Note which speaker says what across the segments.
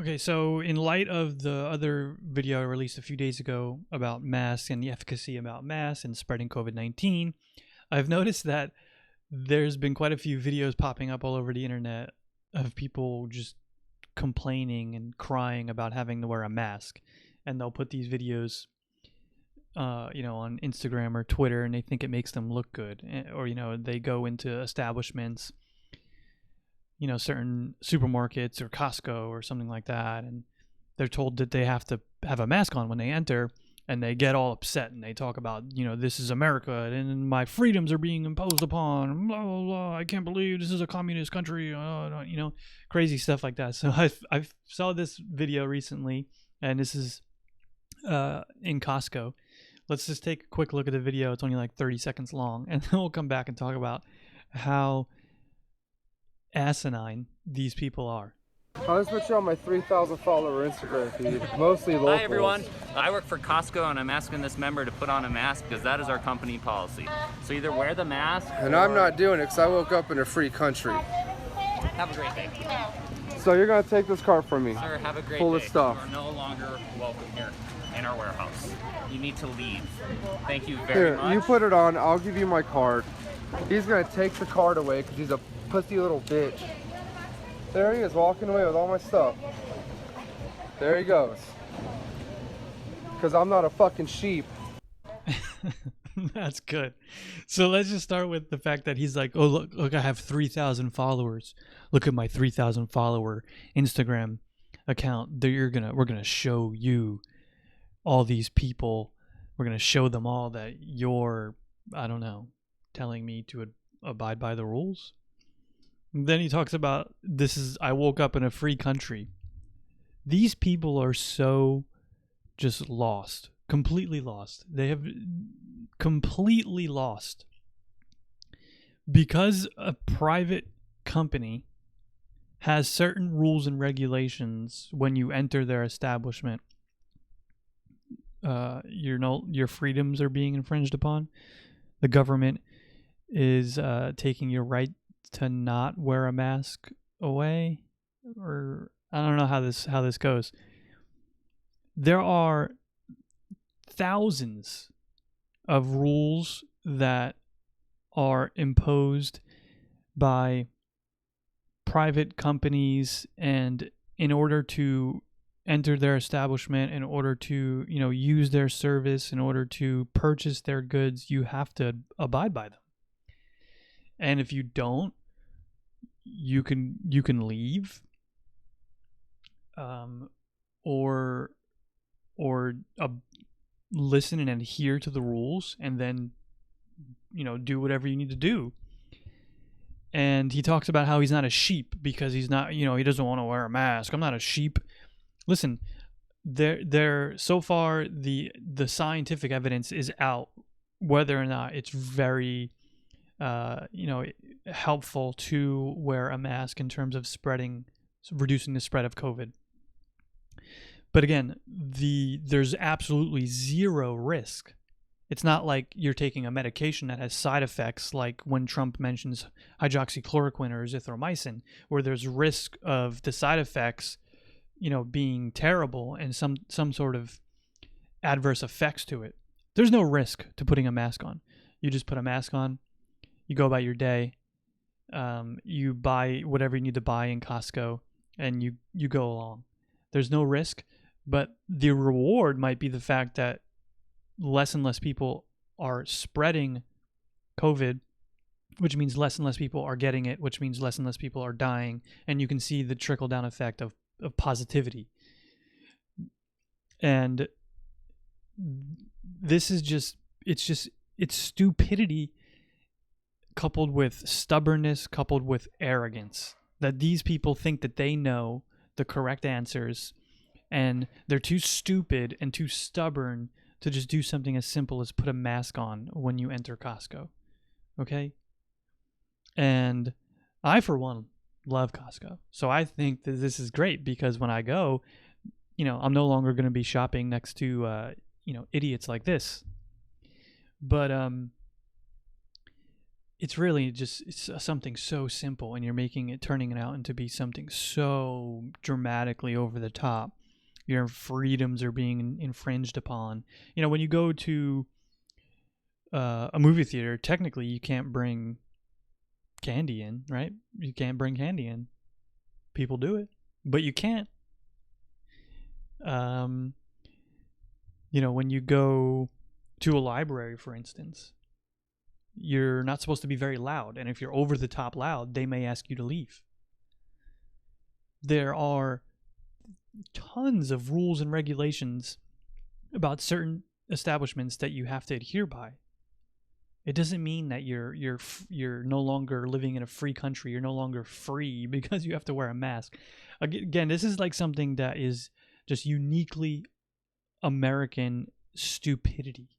Speaker 1: Okay, so in light of the other video I released a few days ago about masks and the efficacy about masks and spreading COVID-19, I've noticed that there's been quite a few videos popping up all over the internet of people just complaining and crying about having to wear a mask. And they'll put these videos, on Instagram or Twitter, and they think it makes them look good. Or, they go into establishments, certain supermarkets or Costco or something like that, and they're told that they have to have a mask on when they enter, and they get all upset and they talk about, this is America and my freedoms are being imposed upon, blah, blah, blah. I can't believe this is a communist country, crazy stuff like that. So I saw this video recently, and this is in Costco. Let's just take a quick look at the video. It's only like 30 seconds long, and then we'll come back and talk about how asinine these people are.
Speaker 2: I'll just put you on my 3,000 follower Instagram feed, mostly locals.
Speaker 3: Hi everyone, I work for Costco and I'm asking this member to put on a mask because that is our company policy. So either wear the mask
Speaker 2: and I'm not doing it because I woke up in a free country.
Speaker 3: Have a great day.
Speaker 2: So you're going to take this cart from me?
Speaker 3: Sir, have a great
Speaker 2: full
Speaker 3: day.
Speaker 2: Of stuff.
Speaker 3: You are no longer welcome here in our warehouse. You need to leave. Thank you very much.
Speaker 2: Here, you put it on, I'll give you my card. He's going to take the card away because he's a pussy little bitch. There he is, walking away with all my stuff. There he goes. Because I'm not a fucking sheep.
Speaker 1: That's good. So let's just start with the fact that he's like, oh, look, I have 3,000 followers. Look at my 3,000 follower Instagram account. We're gonna show you all these people. We're gonna show them all that you're, I don't know, telling me to abide by the rules. And then he talks about I woke up in a free country. These people are so just lost, completely lost. They have completely lost because a private company has certain rules and regulations when you enter their establishment. Your freedoms are being infringed upon. The government is taking your right to not wear a mask away, or I don't know how this goes. There are thousands of rules that are imposed by private companies, and in order to enter their establishment, in order to use their service, in order to purchase their goods, you have to abide by them. And if you don't, you can leave, or listen and adhere to the rules, and then do whatever you need to do. And he talks about how he's not a sheep because he's not, he doesn't want to wear a mask. I'm not a sheep. Listen, there so far the scientific evidence is out whether or not it's very helpful to wear a mask in terms of reducing the spread of COVID. But again, there's absolutely zero risk. It's not like you're taking a medication that has side effects, like when Trump mentions hydroxychloroquine or azithromycin, where there's risk of the side effects, being terrible and some sort of adverse effects to it. There's no risk to putting a mask on. You just put a mask on, you go about your day, you buy whatever you need to buy in Costco, and you go along. There's no risk, but the reward might be the fact that less and less people are spreading COVID, which means less and less people are getting it, which means less and less people are dying, and you can see the trickle-down effect of positivity. And this is it's stupidity coupled with stubbornness, coupled with arrogance, that these people think that they know the correct answers, and they're too stupid and too stubborn to just do something as simple as put a mask on when you enter Costco. Okay? And I, for one, love Costco. So I think that this is great because when I go, I'm no longer going to be shopping next to, idiots like this. But it's really just something so simple, and you're turning it out into be something so dramatically over the top. Your freedoms are being infringed upon. You know, when you go to a movie theater, technically you can't bring candy in, right? You can't bring candy in. People do it, but you can't. You know, when you go to a library, for instance, you're not supposed to be very loud, and if you're over the top loud, they may ask you to leave. There are tons of rules and regulations about certain establishments that you have to adhere by. It doesn't mean that you're no longer living in a free country. You're no longer free because you have to wear a mask. Again, this is like something that is just uniquely American stupidity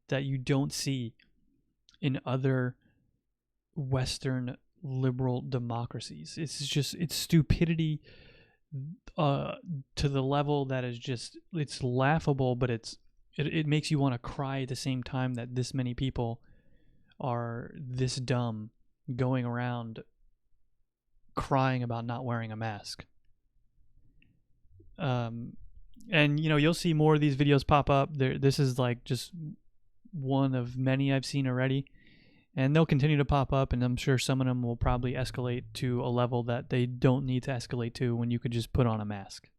Speaker 1: that you don't see in other Western liberal democracies. It's stupidity to the level that is just, it's laughable, but it makes you want to cry at the same time that this many people are this dumb going around crying about not wearing a mask. And you know, you'll see more of these videos pop up. This is like just one of many I've seen already, and they'll continue to pop up, and I'm sure some of them will probably escalate to a level that they don't need to escalate to when you could just put on a mask.